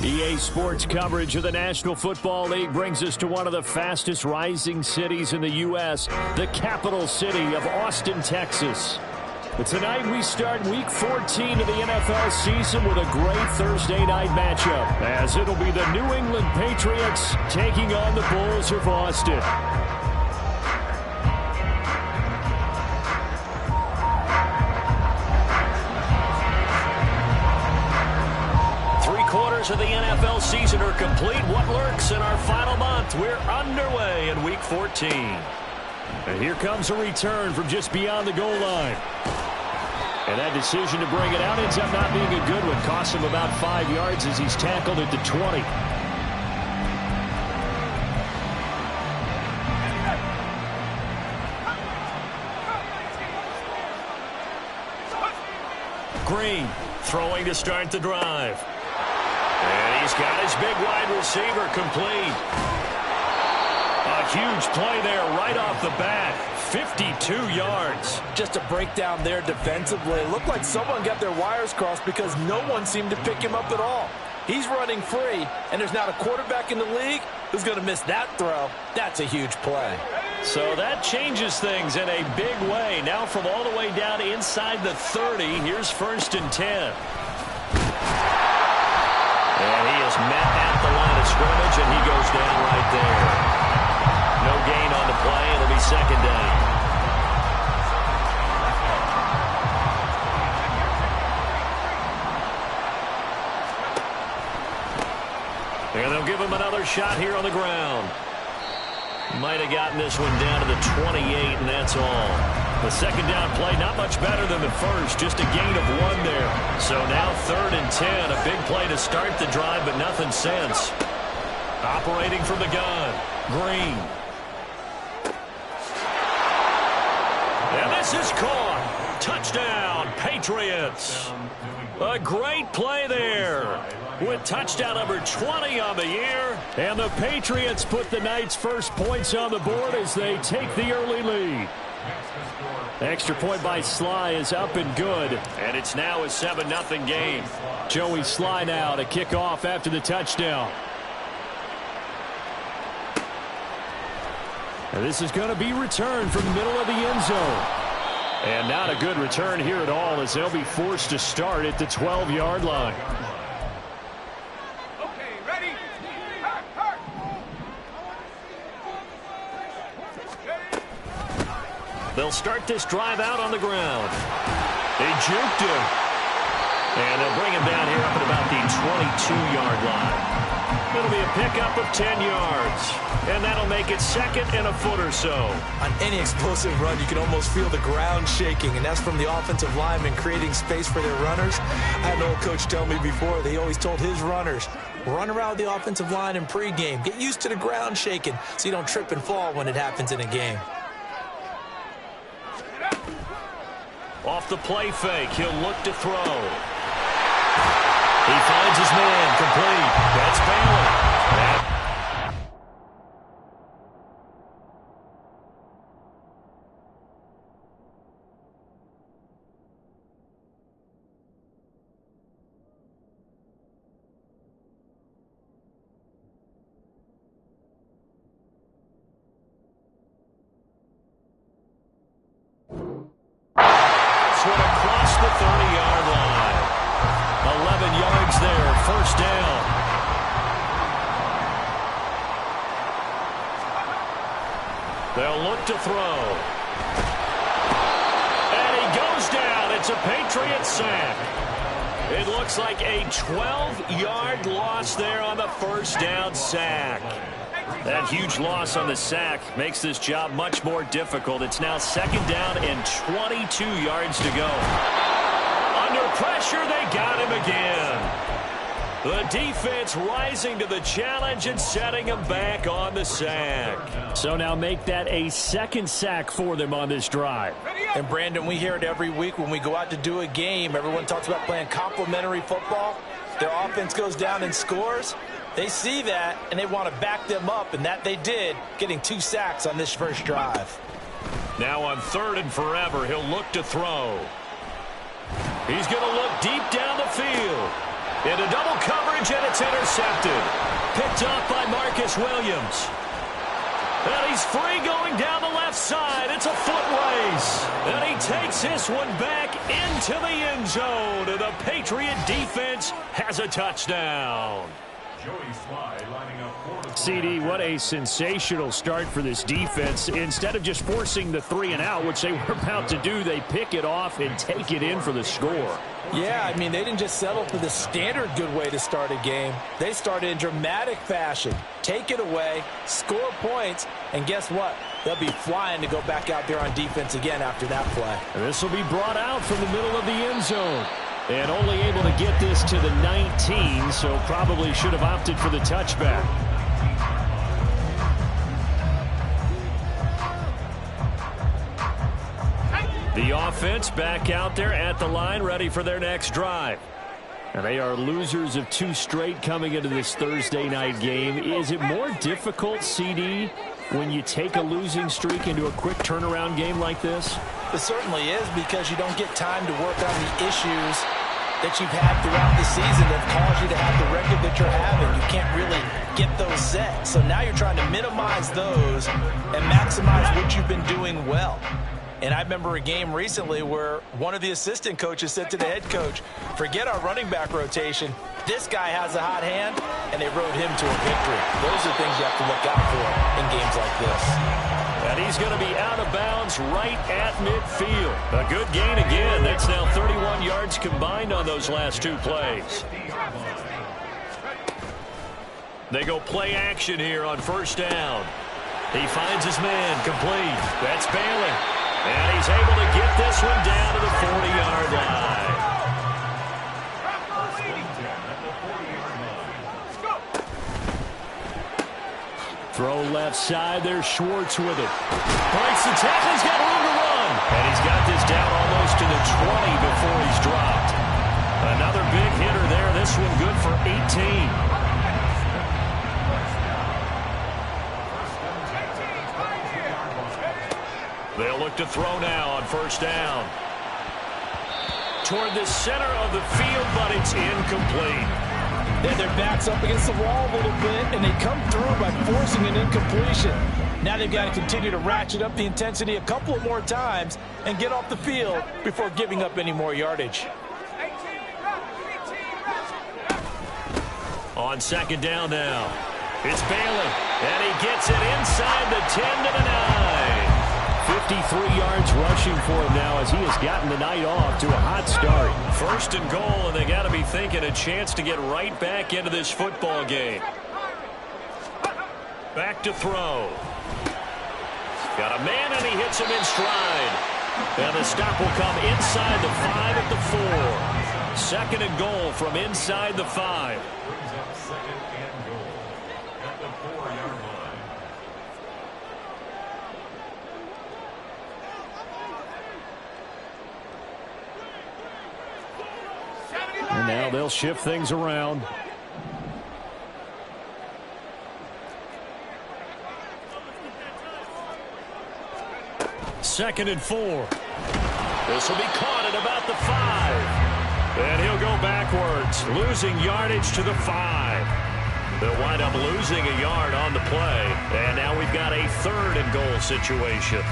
EA Sports coverage of the National Football League brings us to one of the fastest rising cities in the U.S., the capital city of Austin, Texas. But tonight we start Week 14 of the NFL season with a great Thursday night matchup, as it'll be the New England Patriots taking on the Bulls of Austin. Of the NFL season are complete. What lurks in our final month? We're underway in Week 14. And here comes a return from just beyond the goal line. And that decision to bring it out ends up not being a good one. Costs him about 5 yards as he's tackled at the 20. Green throwing to start the drive. And he's got his big wide receiver complete. A huge play there right off the bat. 52 yards. Just a breakdown there defensively. It looked like someone got their wires crossed because no one seemed to pick him up at all. He's running free, and there's not a quarterback in the league who's going to miss that throw. That's a huge play. So that changes things in a big way. Now from all the way down inside the 30, here's 1st and 10. And he is met at the line of scrimmage, and he goes down right there. No gain on the play. It'll be 2nd down. And they'll give him another shot here on the ground. Might have gotten this one down to the 28, and that's all. The 2nd down play, not much better than the first, just a gain of 1 there. So now 3rd and 10, a big play to start the drive, but nothing since. Operating from the gun, Green. And this is caught. Touchdown, Patriots. A great play there, with touchdown number 20 on the year. And the Patriots put the night's first points on the board as they take the early lead. Extra point by Sly is up and good. And it's now a 7-0 game. Joey Sly now to kick off after the touchdown. And this is going to be returned from the middle of the end zone. And not a good return here at all, as they'll be forced to start at the 12-yard line. They'll start this drive out on the ground. They juked him. And they'll bring him down here up at about the 22-yard line. It'll be a pickup of 10 yards. And that'll make it 2nd and a foot or so. On any explosive run, you can almost feel the ground shaking, and that's from the offensive linemen creating space for their runners. I had an old coach tell me before, they always told his runners, run around the offensive line in pregame. Get used to the ground shaking so you don't trip and fall when it happens in a game. Off the play fake, he'll look to throw. He finds his man, complete. That's Bailey. Across the 30-yard line. 11 yards there, 1st down. They'll look to throw. And he goes down. It's a Patriot sack. It looks like a 12-yard loss there on the 1st down sack. That huge loss on the sack makes this job much more difficult. It's now 2nd down and 22 yards to go. Under pressure, they got him again. The defense rising to the challenge and setting them back on the sack. So now make that a second sack for them on this drive. And, Brandon, we hear it every week when we go out to do a game. Everyone talks about playing complementary football. Their offense goes down and scores. They see that, and they want to back them up, and that they did, getting 2 sacks on this first drive. Now on 3rd and forever, he'll look to throw. He's going to look deep down the field. Into double coverage, and it's intercepted. Picked off by Marcus Williams. And he's free going down the left side. It's a foot race. And he takes this one back into the end zone. And the Patriot defense has a touchdown. CD, what a sensational start for this defense. Instead of just forcing the 3 and out, which they were about to do, they pick it off and take it in for the score. Yeah, I mean, they didn't just settle for the standard good way to start a game. They started in dramatic fashion. Take it away, score points, and guess what? They'll be flying to go back out there on defense again after that play. And this will be brought out from the middle of the end zone. And only able to get this to the 19, so probably should have opted for the touchback. The offense back out there at the line, ready for their next drive. And they are losers of 2 straight coming into this Thursday night game. Is it more difficult, CD, when you take a losing streak into a quick turnaround game like this? It certainly is, because you don't get time to work on the issues that you've had throughout the season that have caused you to have the record that you're having. You can't really get those set. So now you're trying to minimize those and maximize what you've been doing well. And I remember a game recently where one of the assistant coaches said to the head coach, forget our running back rotation. This guy has a hot hand, and they rode him to a victory. Those are things you have to look out for in games like this. And he's going to be out of bounds right at midfield. A good gain again. That's now 31 yards combined on those last 2 plays. They go play action here on 1st down. He finds his man complete. That's Bailey. And he's able to get this one down to the 40-yard line. Throw left side. There's Schwartz with it. Breaks the tackle. He's got room to run. And he's got this down almost to the 20 before he's dropped. Another big hitter there. This one good for 18. They'll look to throw now on 1st down. Toward the center of the field, but it's incomplete. Then their back's up against the wall a little bit, and they come through by forcing an incompletion. Now they've got to continue to ratchet up the intensity a couple of more times and get off the field before giving up any more yardage. On 2nd down now, it's Bailey, and he gets it inside the 10 to the 9. 53 yards rushing for him now as he has gotten the night off to a hot start. 1st and goal, and they got to be thinking a chance to get right back into this football game. Back to throw. Got a man, and he hits him in stride. And the stop will come inside the 5 at the 4. 2nd and goal from inside the 5. And now they'll shift things around. Second and 4. This will be caught at about the 5. And he'll go backwards, losing yardage to the 5. They'll wind up losing a yard on the play. And now we've got a 3rd and goal situation.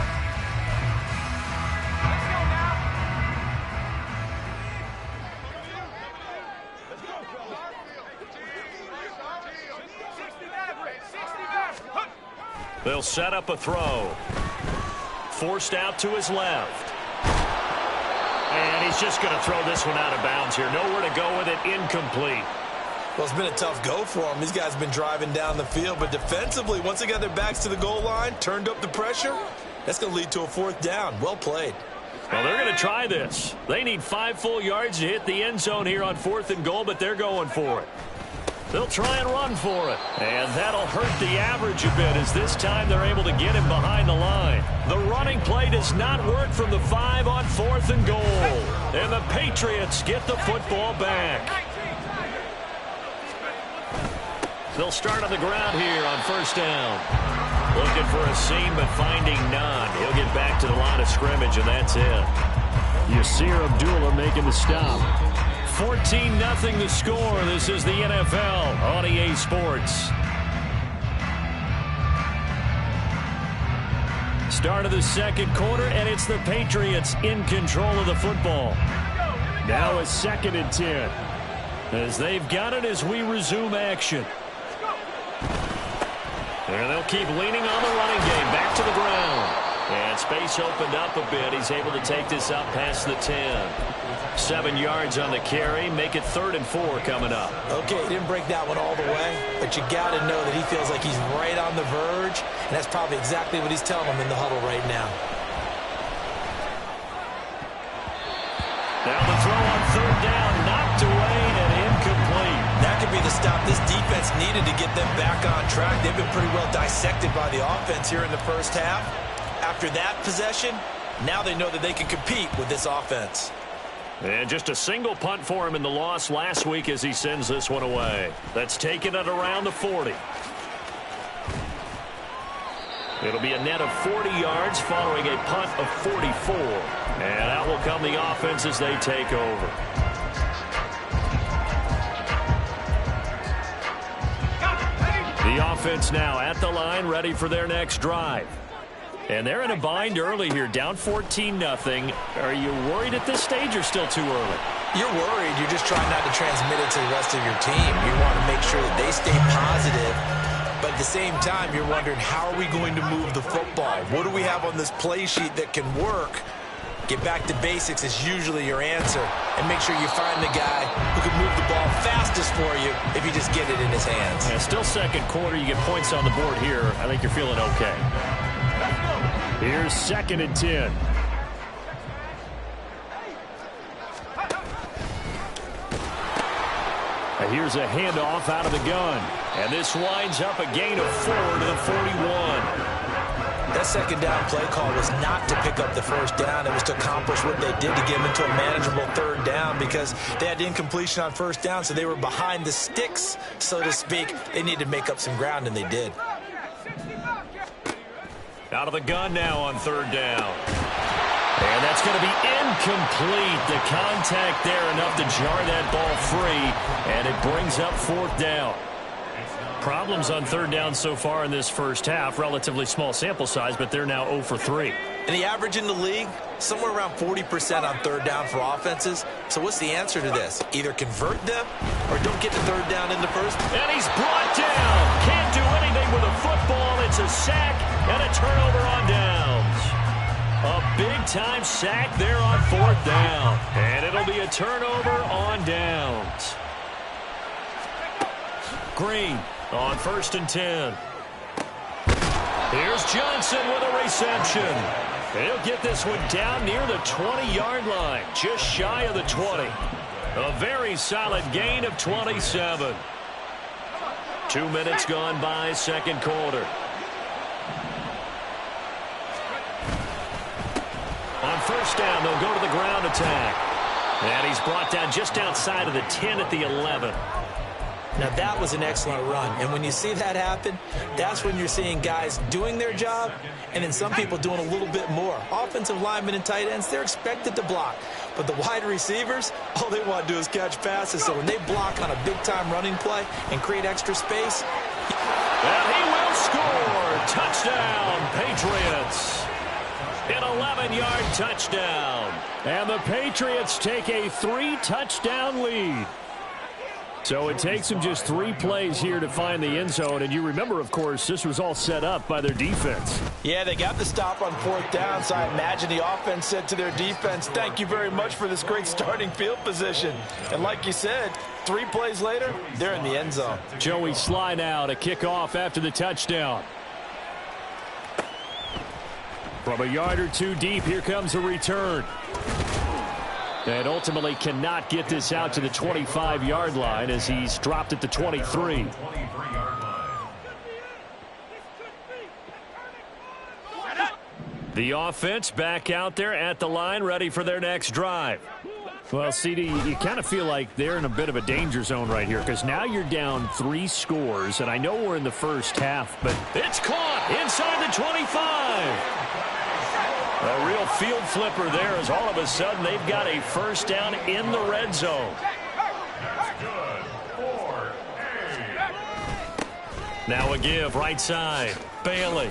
They'll set up a throw. Forced out to his left. And he's just going to throw this one out of bounds here. Nowhere to go with it. Incomplete. Well, it's been a tough go for them. These guys have been driving down the field. But defensively, once they got their backs to the goal line, turned up the pressure, that's going to lead to a 4th down. Well played. Well, they're going to try this. They need 5 full yards to hit the end zone here on 4th and goal, but they're going for it. They'll try and run for it. And that'll hurt the average a bit as this time they're able to get him behind the line. The running play does not work from the 5 on 4th and goal. And the Patriots get the football back. They'll start on the ground here on 1st down. Looking for a seam but finding none. He'll get back to the line of scrimmage and that's it. Yasir Abdullah making the stop. 14-0 the score. This is the NFL on EA Sports. Start of the second quarter, and it's the Patriots in control of the football. Now a 2nd and 10. As they've got it as we resume action. And they'll keep leaning on the running game. Back to the ground. And space opened up a bit. He's able to take this up past the 10. 7 yards on the carry. Make it 3rd and 4 coming up. Okay, he didn't break that one all the way, but you got to know that he feels like he's right on the verge, and that's probably exactly what he's telling them in the huddle right now. Now the throw on 3rd down, knocked away and incomplete. That could be the stop this defense needed to get them back on track. They've been pretty well dissected by the offense here in the first half. After that possession, now they know that they can compete with this offense. And just a single punt for him in the loss last week as he sends this one away. That's taken it around the 40. It'll be a net of 40 yards following a punt of 44. And out will come the offense as they take over. The offense now at the line, ready for their next drive. And they're in a bind early here, down 14-0. Are you worried at this stage or still too early? You're worried. You're just trying not to transmit it to the rest of your team. You want to make sure that they stay positive. But at the same time, you're wondering, how are we going to move the football? What do we have on this play sheet that can work? Get back to basics is usually your answer. And make sure you find the guy who can move the ball fastest for you if you just get it in his hands. Yeah, still second quarter. You get points on the board here. I think you're feeling okay. Here's 2nd and 10. And here's a handoff out of the gun. And this winds up a gain of 4 to the 41. That 2nd down play call was not to pick up the 1st down. It was to accomplish what they did to get them into a manageable 3rd down because they had incompletion on 1st down, so they were behind the sticks, so to speak. They needed to make up some ground, and they did. Out of the gun now on 3rd down. And that's going to be incomplete. The contact there enough to jar that ball free, and it brings up 4th down. Problems on 3rd down so far in this first half. Relatively small sample size, but they're now 0 for 3. And the average in the league, somewhere around 40% on 3rd down for offenses. So what's the answer to this? Either convert them or don't get the 3rd down in the first. And he's brought down. Can't do anything with a football. It's a sack and a turnover on downs. A big-time sack there on 4th down. And it'll be a turnover on downs. Green on 1st and 10. Here's Johnson with a reception. He'll get this one down near the 20-yard line, just shy of the 20. A very solid gain of 27. 2 minutes gone by, second quarter. On 1st down, they'll go to the ground attack. And he's brought down just outside of the 10 at the 11. Now, that was an excellent run. And when you see that happen, that's when you're seeing guys doing their job and then some people doing a little bit more. Offensive linemen and tight ends, they're expected to block. But the wide receivers, all they want to do is catch passes. So when they block on a big-time running play and create extra space. And he will score. Touchdown, Patriots. An 11-yard touchdown. And the Patriots take a 3-touchdown lead. So it takes them just 3 plays here to find the end zone. And you remember, of course, this was all set up by their defense. Yeah, they got the stop on 4th down, so I imagine the offense said to their defense, thank you very much for this great starting field position. And like you said, 3 plays later, they're in the end zone. Joey Sly now to kick off after the touchdown. From a yard or 2 deep, here comes a return. And ultimately cannot get this out to the 25-yard line as he's dropped at the 23. The offense back out there at the line, ready for their next drive. Well, CD, you kind of feel like they're in a bit of a danger zone right here because now you're down 3 scores, and I know we're in the first half, but it's caught inside the 25. A real field flipper there as all of a sudden they've got a first down in the red zone. Now a give right side. Bailey.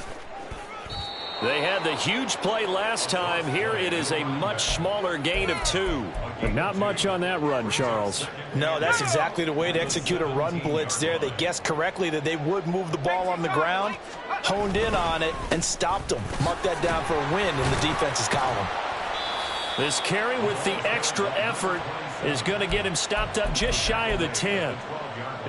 They had the huge play last time. Here it is a much smaller gain of 2. But not much on that run, Charles. No, that's exactly the way to execute a run blitz there. They guessed correctly that they would move the ball on the ground, honed in on it, and stopped them. Mark that down for a win in the defense's column. This carry with the extra effort is going to get him stopped up just shy of the 10.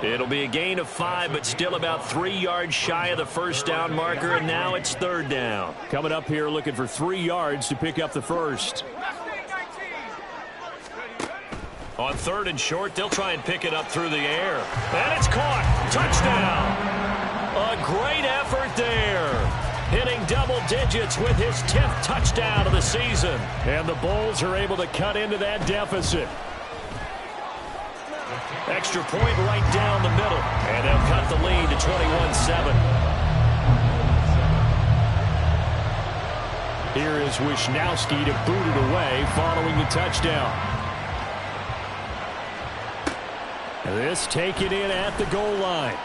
It'll be a gain of 5, but still about 3 yards shy of the first down marker, and now it's 3rd down. Coming up here looking for 3 yards to pick up the first. On 3rd and short, they'll try and pick it up through the air. And it's caught. Touchdown. A great effort there. Hitting double digits with his 10th touchdown of the season. And the Bulls are able to cut into that deficit. Extra point right down the middle. And they'll cut the lead to 21-7. Here is Wisnowski to boot it away following the touchdown. This taken in at the goal line.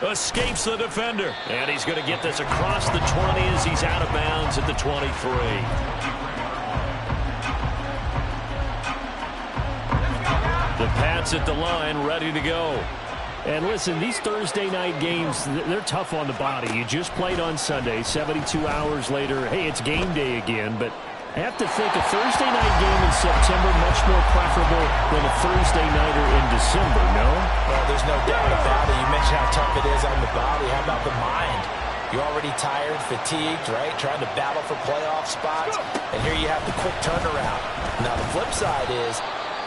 Escapes the defender. And he's going to get this across the 20 as he's out of bounds at the 23. The Pats at the line, ready to go. And listen, these Thursday night games, they're tough on the body. You just played on Sunday, 72 hours later. Hey, it's game day again, but I have to think a Thursday night game in September much more preferable than a Thursday nighter in December, no? Well, there's no doubt about it. You mentioned how tough it is on the body. How about the mind? You're already tired, fatigued, right? Trying to battle for playoff spots. And here you have the quick turnaround. Now, the flip side is,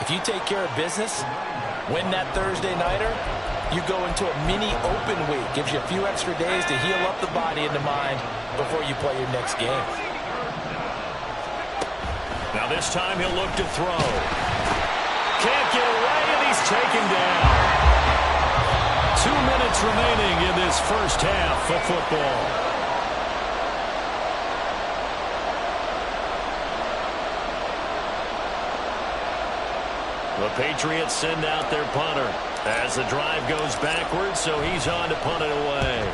if you take care of business, win that Thursday nighter, you go into a mini open week. Gives you a few extra days to heal up the body and the mind before you play your next game. Now this time he'll look to throw. Can't get away, and he's taken down. 2 minutes remaining in this first half of football. The Patriots send out their punter as the drive goes backwards, so he's on to punt it away.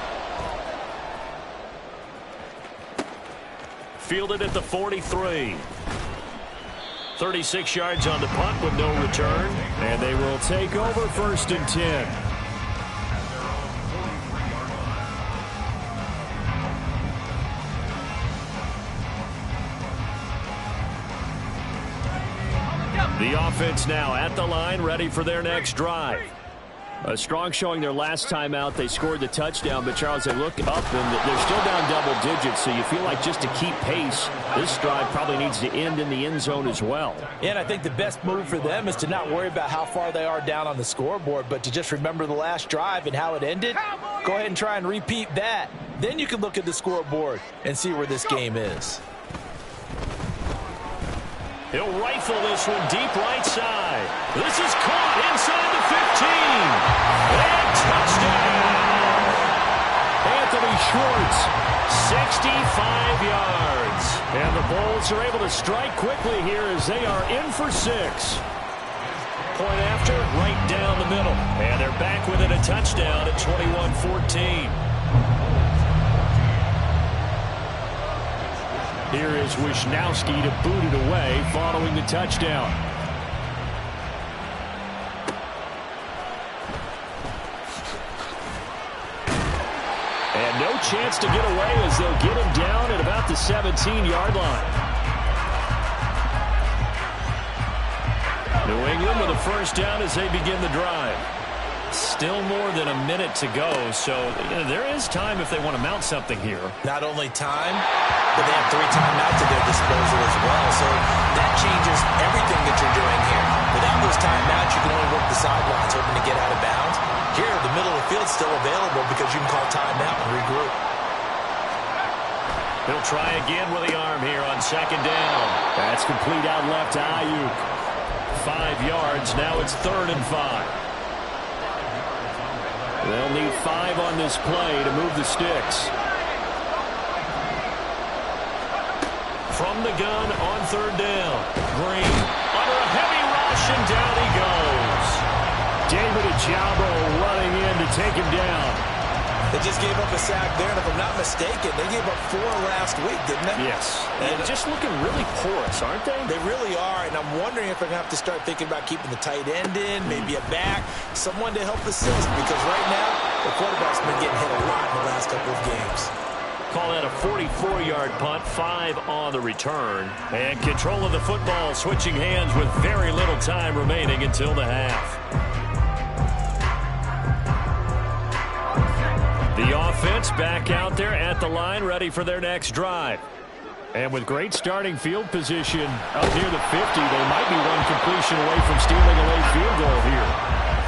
Fielded at the 43. 36 yards on the punt with no return, and they will take over 1st and 10. The offense now at the line, ready for their next drive. A strong showing their last time out. They scored the touchdown, but Charles, they look up and they're still down double digits, so you feel like just to keep pace, this drive probably needs to end in the end zone as well. And I think the best move for them is to not worry about how far they are down on the scoreboard, but to just remember the last drive and how it ended. Go ahead and try and repeat that. Then you can look at the scoreboard and see where this game is. He'll rifle this one deep right side. This is caught inside the 15. And touchdown! Anthony Schwartz, 65 yards. And the Bulls are able to strike quickly here as they are in for 6. Point after, right down the middle. And they're back within a touchdown at 21-14. Here is Wisnowski to boot it away following the touchdown. And no chance to get away as they'll get him down at about the 17-yard line. New England with a first down as they begin the drive. Still more than a minute to go, so there is time if they want to mount something here. Not only time, but they have 3 timeouts at their disposal as well, so that changes everything that you're doing here. Without those timeouts, you can only work the sidelines, hoping to get out of bounds. Here, the middle of the field's still available because you can call timeout and regroup. He'll try again with the arm here on 2nd down. That's complete out left to Ayuk. 5 yards, now it's 3rd and 5. They'll need 5 on this play to move the sticks. From the gun on 3rd down. Green under a heavy rush, and down he goes. David Ojabo running in to take him down. They just gave up a sack there, and if I'm not mistaken, they gave up 4 last week, didn't they? Yes. And just looking really porous, aren't they? They really are, and I'm wondering if they're going to have to start thinking about keeping the tight end in, maybe a back, someone to help assist, because right now, the quarterback's been getting hit a lot in the last couple of games. Call that a 44-yard punt, 5 on the return. And control of the football switching hands with very little time remaining until the half. The offense back out there at the line, ready for their next drive. And with great starting field position up near the 50, they might be one completion away from stealing a late field goal here.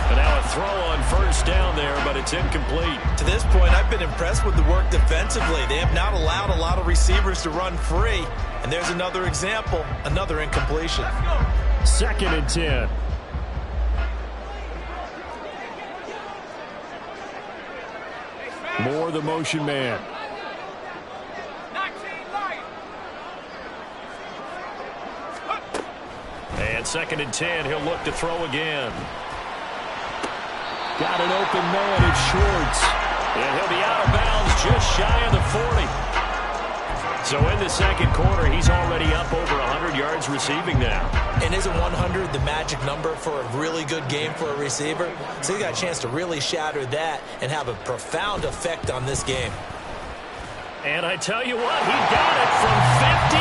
And now a throw on 1st down there, but it's incomplete. To this point, I've been impressed with the work defensively. They have not allowed a lot of receivers to run free. And there's another example, another incompletion. 2nd and 10. Moore, the motion man. And 2nd and 10, he'll look to throw again. Got an open man, it's Schwartz. And he'll be out of bounds just shy of the 40. So in the 2nd quarter, he's already up over 100 yards receiving now. And isn't 100 the magic number for a really good game for a receiver? So he got a chance to really shatter that and have a profound effect on this game. And I tell you what, he got it from 58.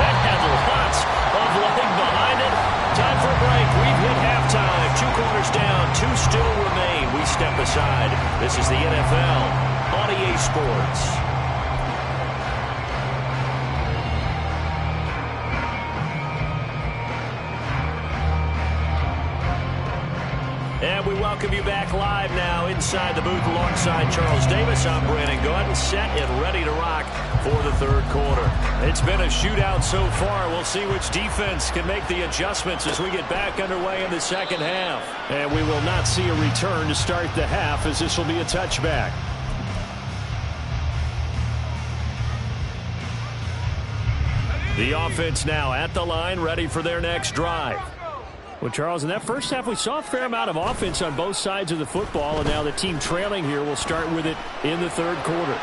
That had lots of leg behind it. Time for a break. We've hit halftime. 2 quarters down, 2 still remain. We step aside. This is the NFL on EA Sports. And we welcome you back live now inside the booth alongside Charles Davis. I'm Brandon Gordon, set and ready to rock for the 3rd quarter. It's been a shootout so far. We'll see which defense can make the adjustments as we get back underway in the 2nd half. And we will not see a return to start the half, as this will be a touchback. The offense now at the line, ready for their next drive. Well, Charles, in that first half, we saw a fair amount of offense on both sides of the football, and now the team trailing here will start with it in the 3rd quarter.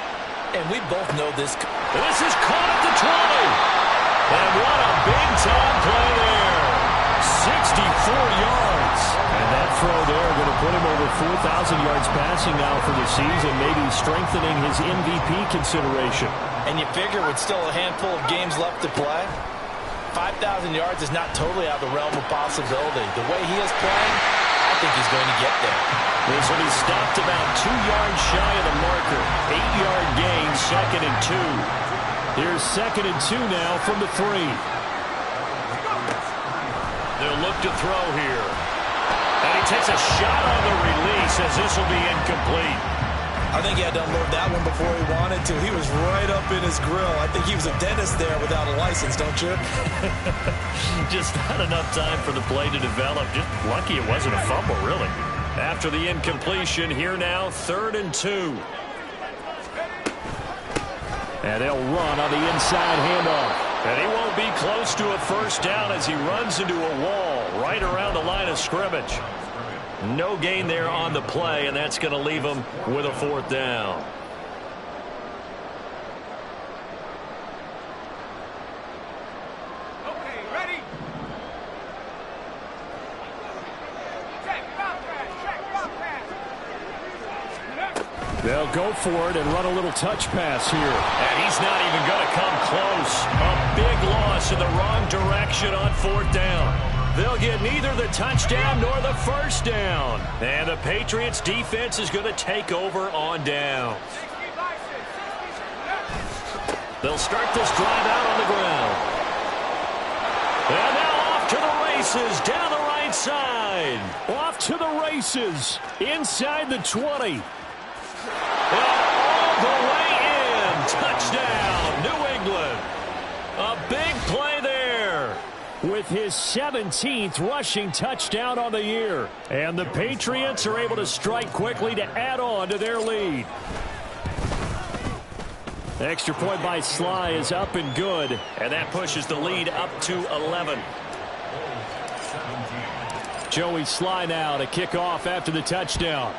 And we both know this. This is caught at the 20. And what a big-time play there. 64 yards. And that throw there going to put him over 4,000 yards passing now for the season, maybe strengthening his MVP consideration. And you figure with still a handful of games left to play, 5,000 yards is not totally out of the realm of possibility. The way he is playing, I think he's going to get there. This will be stopped about 2 yards shy of the marker. 8-yard gain, 2nd and 2. Here's 2nd and 2 now from the 3. They'll look to throw here. And he takes a shot on the release as this will be incomplete. I think he had to unload that one before he wanted to. He was right up in his grill. I think he was a dentist there without a license, don't you? Just not enough time for the play to develop. Just lucky it wasn't a fumble, really. After the incompletion, here now, 3rd and 2. And they'll run on the inside handoff. And he won't be close to a 1st down as he runs into a wall right around the line of scrimmage. No gain there on the play, and that's going to leave him with a 4th down. Okay, ready? Check, They'll go for it and run a little touch pass here. And he's not even going to come close. A big loss in the wrong direction on 4th down. They'll get neither the touchdown nor the first down. And the Patriots defense is going to take over on downs. They'll start this drive out on the ground. And now off to the races down the right side. Off to the races inside the 20. And all the way in. Touchdown, New England. A big play there. With his 17th rushing touchdown on the year. And the Patriots are able to strike quickly to add on to their lead. Extra point by Sly is up and good. And that pushes the lead up to 11. Joey Sly now to kick off after the touchdown.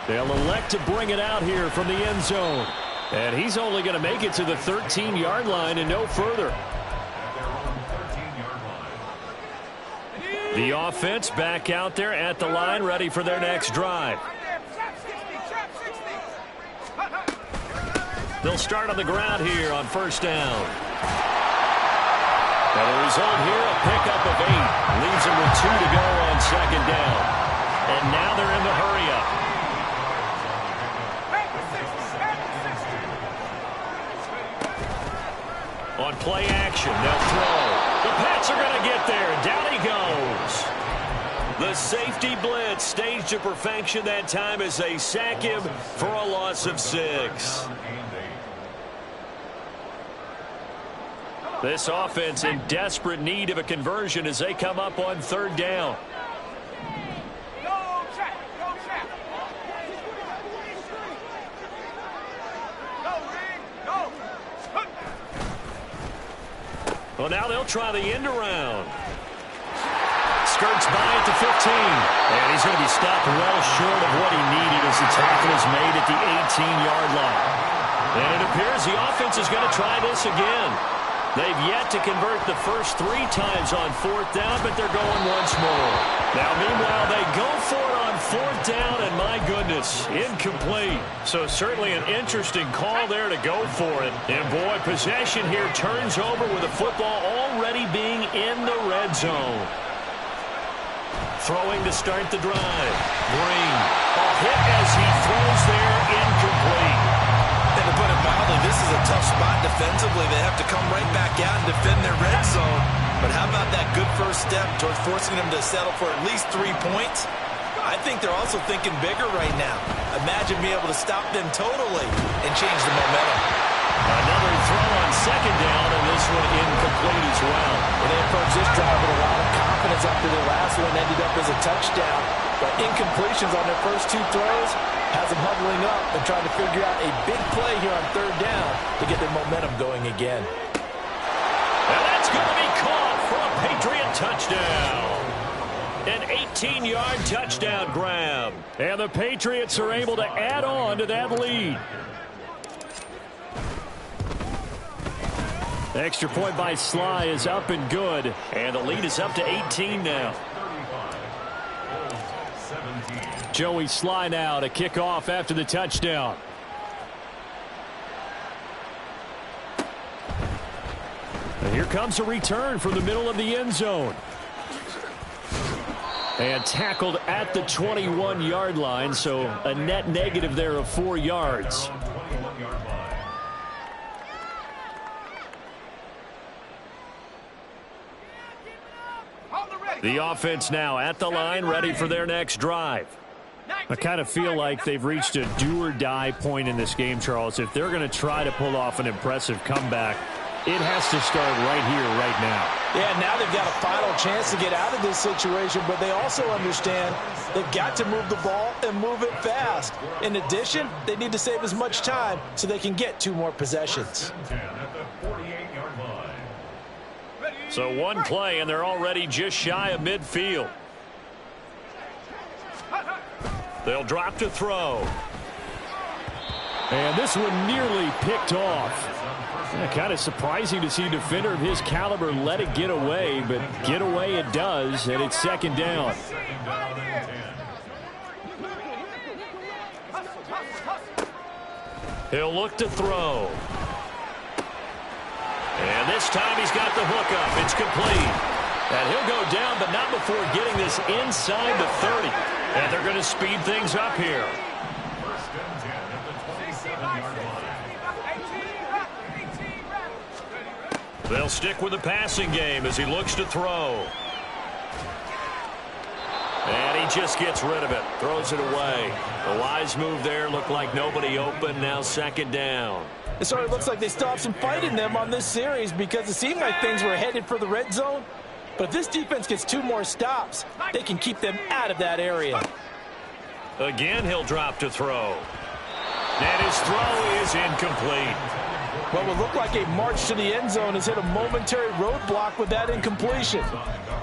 They'll elect to bring it out here from the end zone. And he's only going to make it to the 13-yard line and no further. The offense back out there at the line, ready for their next drive. They'll start on the ground here on first down. And the result here, a pickup of 8. Leaves them with 2 to go on second down. And now they're in the hurry-up. On play action, they'll throw. The Pats are going to get there. Down he goes. The safety blitz staged to perfection that time as they sack him for a loss of 6. This offense in desperate need of a conversion as they come up on third down. Well, now they'll try the end around. Skirts by at the 15. And he's going to be stopped well short of what he needed as the tackle is made at the 18-yard line. And it appears the offense is going to try this again. They've yet to convert the first 3 times on fourth down, but they're going once more. Now, meanwhile, they go for it on fourth down, and my goodness, incomplete. So certainly an interesting call there to go for it. And, boy, possession here turns over with the football already being in the red zone. Throwing to start the drive. Green. A hit as he throws there, incomplete. And to put it mildly, this is a tough spot defensively. They have to come right back out and defend their red zone. But how about that good first step towards forcing them to settle for at least 3 points? I think they're also thinking bigger right now. Imagine being able to stop them totally and change the momentum. Another throw on second down, and this one incomplete as well. And they approached this drive with a lot of confidence after their last one ended up as a touchdown. But incompletions on their first 2 throws has them huddling up and trying to figure out a big play here on third down to get their momentum going again. And that's going to be caught for a Patriot touchdown. An 18-yard touchdown grab. And the Patriots are able to add on to that lead. Extra point by Sly is up and good. And the lead is up to 18 now. Joey Sly now to kick off after the touchdown. And here comes a return from the middle of the end zone. And tackled at the 21-yard line, so a net negative there of 4 yards. The offense now at the line, ready for their next drive. I kind of feel like they've reached a do-or-die point in this game, Charles. If they're going to try to pull off an impressive comeback, it has to start right here, right now. Yeah, now they've got a final chance to get out of this situation, but they also understand they've got to move the ball and move it fast. In addition, they need to save as much time so they can get 2 more possessions. So one play, and they're already just shy of midfield. They'll drop to throw. And this one nearly picked off. Yeah, kind of surprising to see a defender of his caliber let it get away, but get away it does, and it's second down. He'll look to throw. And this time he's got the hook up. It's complete. And he'll go down, but not before getting this inside the 30. And they're going to speed things up here. They'll stick with the passing game as he looks to throw. And he just gets rid of it. Throws it away. A wise move there. Looked like nobody open. Now second down. It sort of looks like they stopped some fight in them on this series because it seemed like things were headed for the red zone. But if this defense gets 2 more stops, they can keep them out of that area. Again, he'll drop to throw. And his throw is incomplete. What would look like a march to the end zone has hit a momentary roadblock with that incompletion.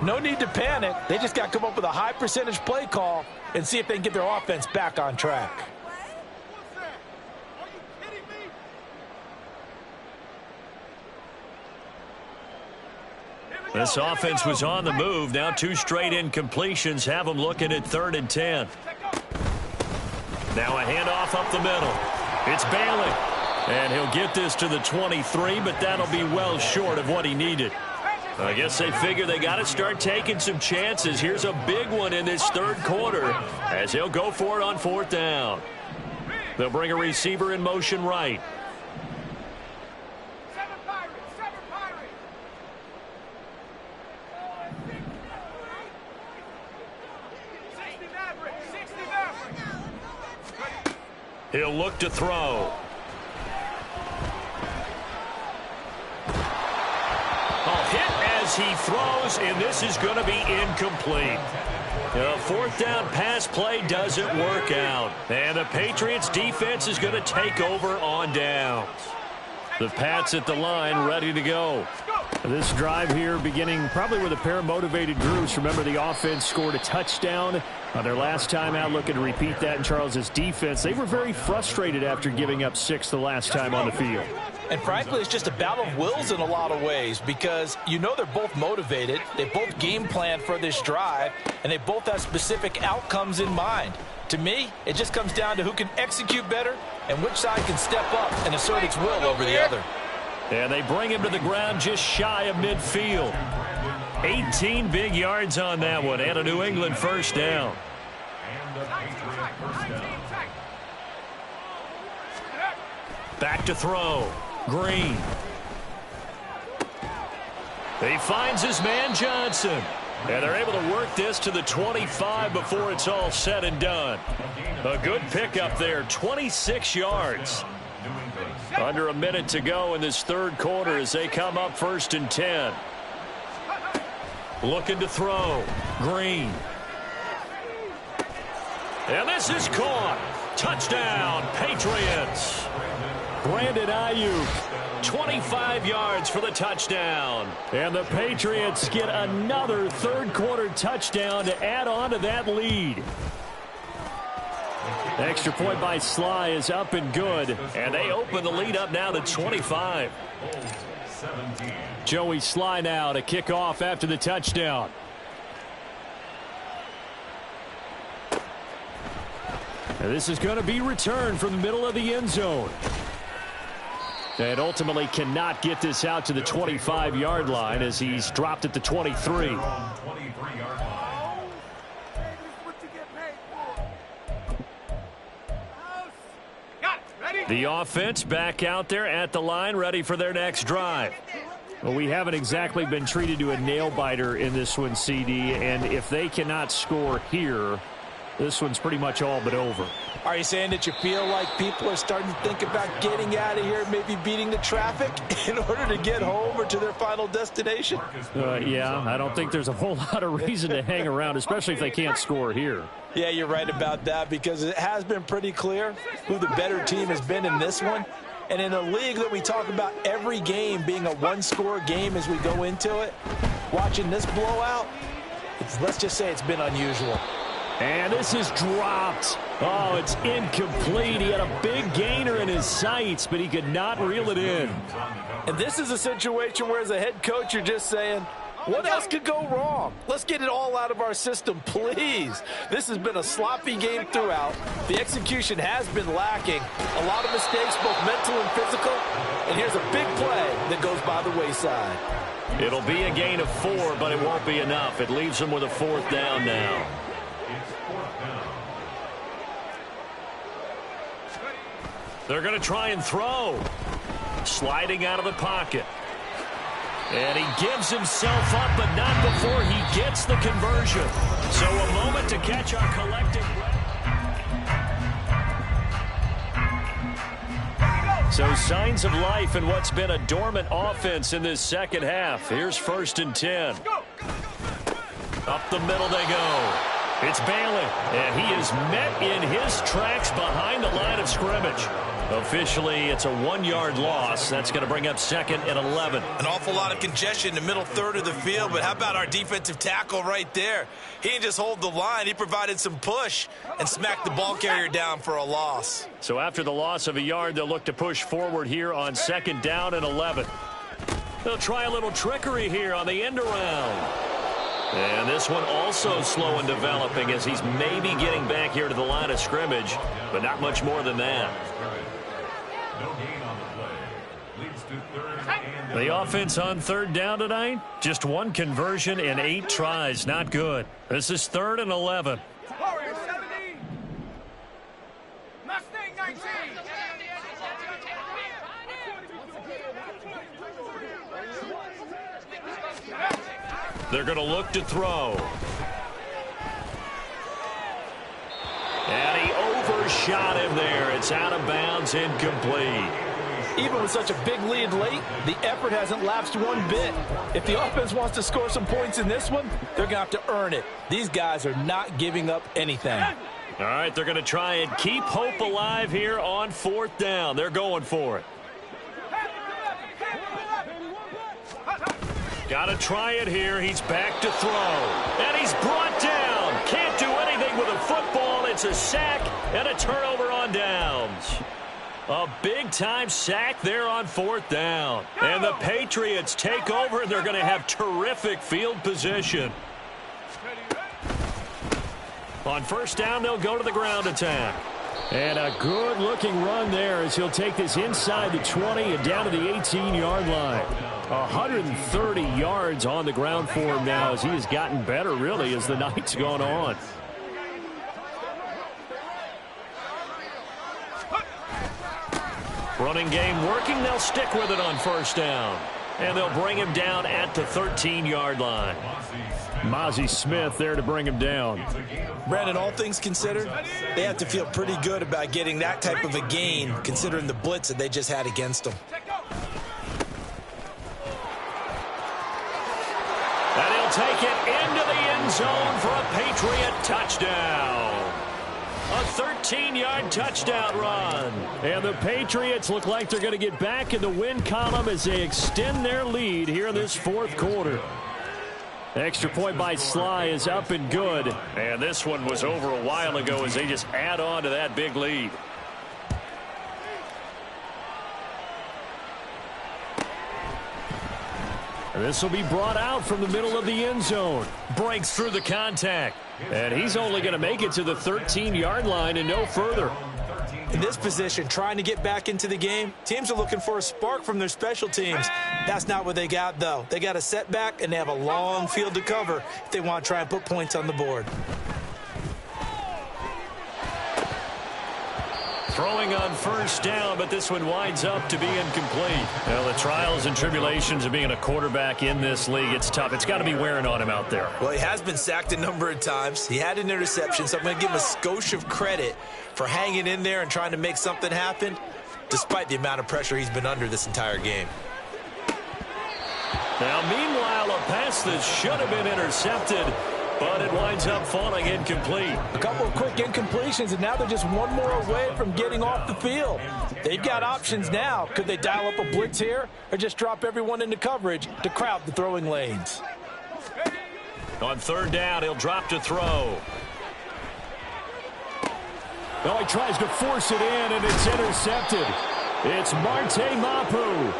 No need to panic. They just got to come up with a high percentage play call and see if they can get their offense back on track. This offense was on the move. Now 2 straight incompletions have them looking at 3rd and 10. Now a handoff up the middle. It's Bailey. And he'll get this to the 23, but that'll be well short of what he needed. I guess they figure they got to start taking some chances. Here's a big one in this 3rd quarter as he'll go for it on 4th down. They'll bring a receiver in motion right. He'll look to throw. As he throws, and this is going to be incomplete. The 4th down pass play doesn't work out. And the Patriots defense is going to take over on downs. The Pats at the line ready to go. This drive here beginning probably with a pair of motivated groups. Remember, the offense scored a touchdown on their last time out. Looking to repeat that in Charles's defense. They were very frustrated after giving up 6 the last time on the field. And frankly, it's just a battle of wills in a lot of ways because you know they're both motivated. They both game plan for this drive, and they both have specific outcomes in mind. To me, it just comes down to who can execute better and which side can step up and assert its will over the other. And they bring him to the ground just shy of midfield. 18 big yards on that one and a New England 1st down. Back to throw. Green. He finds his man Johnson. And they're able to work this to the 25 before it's all said and done. A good pickup there, 26 yards. Under a minute to go in this 3rd quarter as they come up 1st and 10. Looking to throw. Green. And this is caught. Touchdown, Patriots. Brandon Ayuk. 25 yards for the touchdown. And the Patriots get another 3rd quarter touchdown to add on to that lead. Extra point by Sly is up and good. And they open the lead up now to 25. Joey Sly now to kick off after the touchdown. And this is going to be returned from the middle of the end zone. And ultimately cannot get this out to the 25-yard line as he's dropped at the 23. The offense back out there at the line ready for their next drive. Well, we haven't exactly been treated to a nail-biter in this one, CD, and if they cannot score here, this one's pretty much all but over. Are you saying that you feel like people are starting to think about getting out of here, maybe beating the traffic in order to get home or to their final destination? Yeah, I don't think there's a whole lot of reason to hang around, especially if they can't score here. Yeah, you're right about that because it has been pretty clear who the better team has been in this one. And in a league that we talk about every game being a one-score game as we go into it, watching this blowout, let's just say it's been unusual. And this is dropped. Oh, it's incomplete. He had a big gainer in his sights, but he could not reel it in. And this is a situation where as a head coach, you're just saying, What else could go wrong? Let's get it all out of our system, please. This has been a sloppy game throughout. The execution has been lacking. A lot of mistakes, both mental and physical. And here's a big play that goes by the wayside. It'll be a gain of 4, but it won't be enough. It leaves them with a 4th down now. They're going to try and throw. Sliding out of the pocket. And he gives himself up, but not before he gets the conversion. So a moment to catch our collective breath. So signs of life in what's been a dormant offense in this second half. Here's 1st and 10. Up the middle they go. It's Bailey, and he is met in his tracks behind the line of scrimmage. Officially, it's a 1-yard loss. That's going to bring up 2nd and 11. An awful lot of congestion in the middle third of the field, but how about our defensive tackle right there? He didn't just hold the line. He provided some push and smacked the ball carrier down for a loss. So after the loss of a yard, they'll look to push forward here on 2nd down and 11. They'll try a little trickery here on the end around. And this one also slow in developing as he's maybe getting back here to the line of scrimmage, but not much more than that. The offense on 3rd down tonight, just 1 conversion in 8 tries. Not good. This is 3rd and 11. Warriors 17. Mustang 19. They're going to look to throw. And he overshot him there. It's out of bounds, incomplete. Even with such a big lead late, the effort hasn't lapsed one bit. If the offense wants to score some points in this one, they're going to have to earn it. These guys are not giving up anything. All right, they're going to try and keep hope alive here on 4th down. They're going for it. Got to try it here. He's back to throw. And he's brought down. Can't do anything with a football. It's a sack and a turnover on downs. A big-time sack there on 4th down. And the Patriots take over, and they're going to have terrific field position. On 1st down, they'll go to the ground attack. And a good-looking run there as he'll take this inside the 20 and down to the 18-yard line. 130 yards on the ground for him now as he has gotten better, really, as the night's gone on. Running game working. They'll stick with it on 1st down. And they'll bring him down at the 13-yard line. Mozzie Smith there to bring him down. Brandon, all things considered, they have to feel pretty good about getting that type of a gain, considering the blitz that they just had against them. And he'll take it into the end zone for a Patriot touchdown. A 13-yard touchdown run. And the Patriots look like they're going to get back in the win column as they extend their lead here in this 4th quarter. Extra point by Sly is up and good. And this one was over a while ago as they just add on to that big lead. And this will be brought out from the middle of the end zone. Breaks through the contact. And he's only going to make it to the 13-yard line and no further. In this position, trying to get back into the game, teams are looking for a spark from their special teams. That's not what they got, though. They got a setback, and they have a long field to cover if they want to try and put points on the board. Throwing on 1st down, but this one winds up to be incomplete. Well, the trials and tribulations of being a quarterback in this league, it's tough. It's got to be wearing on him out there. Well, he has been sacked a number of times. He had an interception, so I'm going to give him a skosh of credit for hanging in there and trying to make something happen, despite the amount of pressure he's been under this entire game. Now, meanwhile, a pass that should have been intercepted, but it winds up falling incomplete. A couple of quick incompletions, and now they're just one more away from getting off the field. They've got options now. Could they dial up a blitz here or just drop everyone into coverage to crowd the throwing lanes? On 3rd down, he'll drop to throw. Oh, he tries to force it in, and it's intercepted. It's Marte Mapu.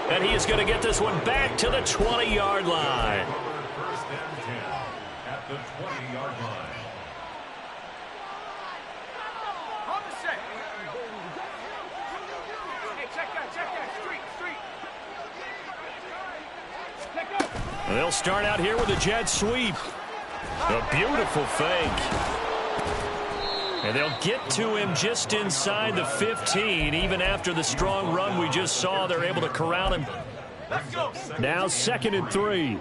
And he is going to get this one back to the 20-yard line. the 20-yard line. On the set. Hey, check that. Street. Check that. They'll start out here with a jet sweep. A beautiful fake. And they'll get to him just inside the 15. Even after the strong run we just saw, they're able to corral him. Let's go. Now 2nd and 3.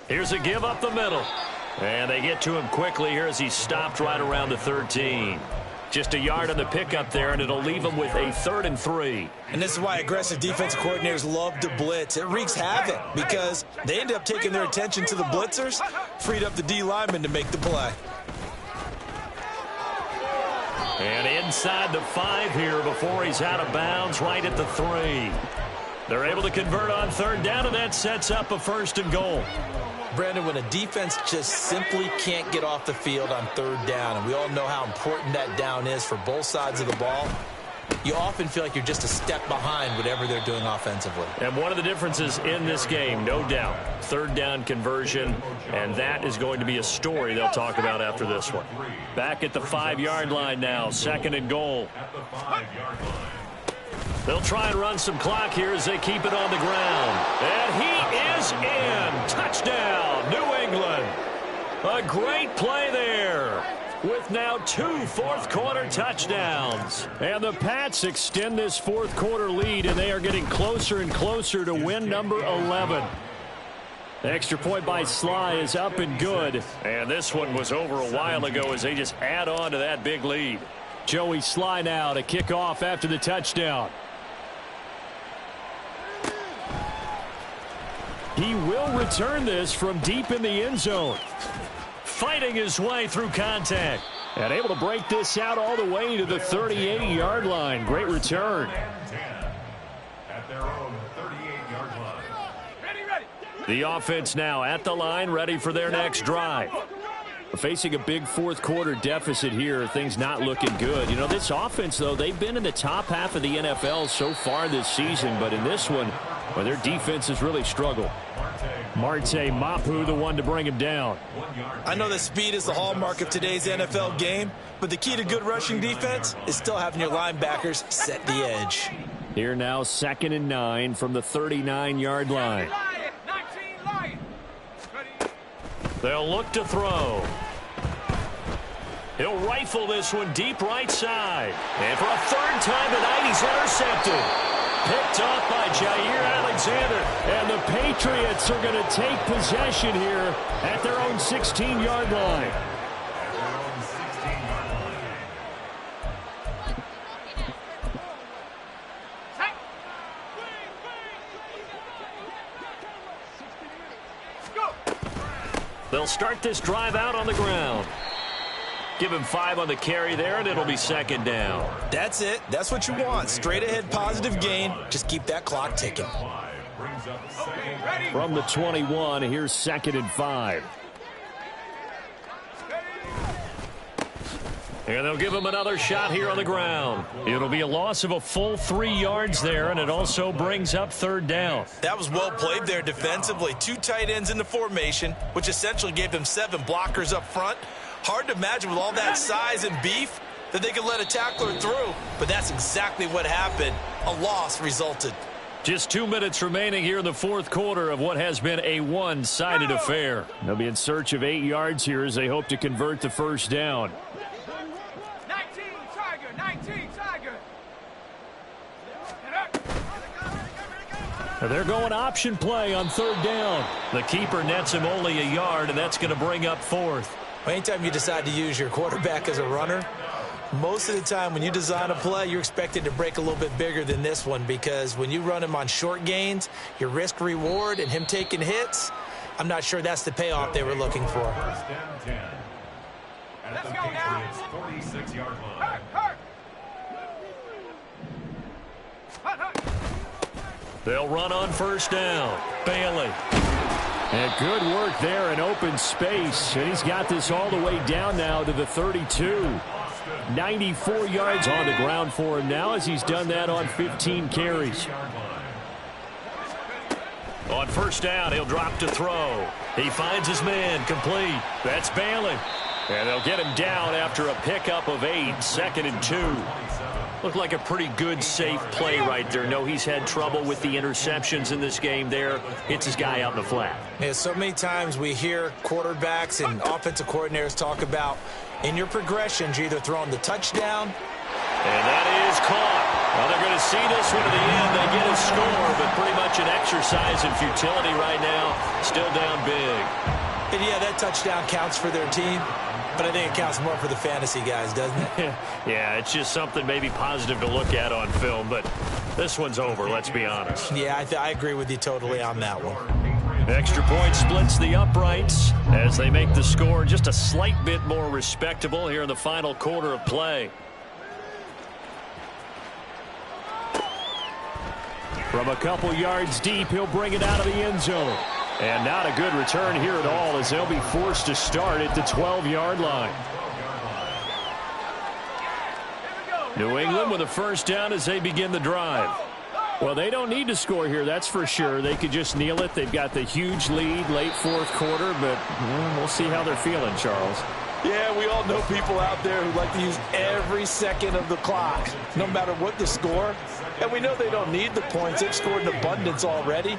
Here's a give up the middle. And they get to him quickly here as he's stopped right around the 13. Just a yard on the pickup there, and it'll leave him with a 3rd and 3. And this is why aggressive defensive coordinators love to blitz. It wreaks havoc because they end up taking their attention to the blitzers, freed up the D lineman to make the play. And inside the 5 here before he's out of bounds, right at the 3. They're able to convert on 3rd down, and that sets up a 1st and goal. Brandon, when a defense just simply can't get off the field on 3rd down, and we all know how important that down is for both sides of the ball, you often feel like you're just a step behind whatever they're doing offensively. And one of the differences in this game, no doubt, 3rd down conversion, and that is going to be a story they'll talk about after this one. Back at the 5-yard line now, 2nd and goal. At the 5-yard line. They'll try and run some clock here as they keep it on the ground. And he is in. Touchdown, New England. A great play there with now 2 fourth-quarter touchdowns. And the Pats extend this fourth-quarter lead, and they are getting closer and closer to win number 11. The extra point by Sly is up and good. And this one was over a while ago as they just add on to that big lead. Joey Sly now to kick off after the touchdown. He will return this from deep in the end zone. Fighting his way through contact. And able to break this out all the way to the 38-yard line. Great return. At their own 38-yard line. Ready. The offense now at the line, ready for their next drive. Facing a big fourth-quarter deficit here, things not looking good. You know, this offense, though, they've been in the top half of the NFL so far this season, but in this one, well, their defense has really struggled. Marte Mapu, the one to bring him down. I know that speed is the hallmark of today's NFL game, but the key to good rushing defense is still having your linebackers set the edge. Here now, 2nd and 9 from the 39-yard line. 19 Lions. Ready. They'll look to throw. He'll rifle this one deep right side. And for a 3rd time tonight, he's intercepted. Picked off by Jair Alexander. And the Patriots are going to take possession here at their own 16-yard line. They'll start this drive out on the ground. Give him 5 on the carry there, and it'll be 2nd down. That's it. That's what you want. Straight ahead positive gain. Just keep that clock ticking. From the 21, here's 2nd and 5. And they'll give him another shot here on the ground. It'll be a loss of a full 3 yards there, and it also brings up 3rd down. That was well played there defensively. 2 tight ends in the formation, which essentially gave them 7 blockers up front. Hard to imagine with all that size and beef that they could let a tackler through, but that's exactly what happened. A loss resulted. Just 2 minutes remaining here in the fourth quarter of what has been a one-sided affair. They'll be in search of 8 yards here as they hope to convert the 1st down. 19 Tiger. They're going option play on 3rd down. The keeper nets him only a yard, and that's going to bring up 4th. Anytime you decide to use your quarterback as a runner, most of the time when you design a play, you're expected to break a little bit bigger than this one, because when you run him on short gains, your risk reward and him taking hits, I'm not sure that's the payoff they were looking for. 1st and 10. At the Patriots' 46-yard line. They'll run on 1st down. Bailey. And good work there in open space. And he's got this all the way down now to the 32. 94 yards on the ground for him now as he's done that on 15 carries. On first down, he'll drop to throw. He finds his man, complete. That's Bailey. And they'll get him down after a pickup of 8, 2nd and 2. Looked like a pretty good, safe play right there. No, he's had trouble with the interceptions in this game there. Hits his guy out in the flat. Yeah, so many times we hear quarterbacks and offensive coordinators talk about in your progressions, you're either throwing the touchdown. And that is caught. Well, they're going to see this one to the end. They get a score, but pretty much an exercise in futility right now. Still down big. And yeah, that touchdown counts for their team. But I think it counts more for the fantasy guys, doesn't it? Yeah, it's just something maybe positive to look at on film, but this one's over, let's be honest. Yeah, I agree with you totally on that one. Extra point splits the uprights as they make the score just a slight bit more respectable here in the final quarter of play. From a couple yards deep, he'll bring it out of the end zone. And not a good return here at all as they'll be forced to start at the 12-yard line. New England with a first down as they begin the drive. Well, they don't need to score here, that's for sure. They could just kneel it. They've got the huge lead late fourth quarter, but we'll see how they're feeling, Charles. Yeah, we all know people out there who like to use every second of the clock, no matter what the score. And we know they don't need the points. They've scored in abundance already.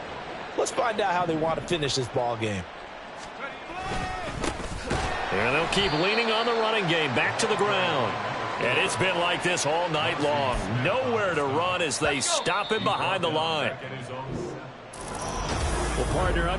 Let's find out how they want to finish this ball game. And they'll keep leaning on the running game back to the ground. And it's been like this all night long. Nowhere to run as they stop him behind the line. Well, partner,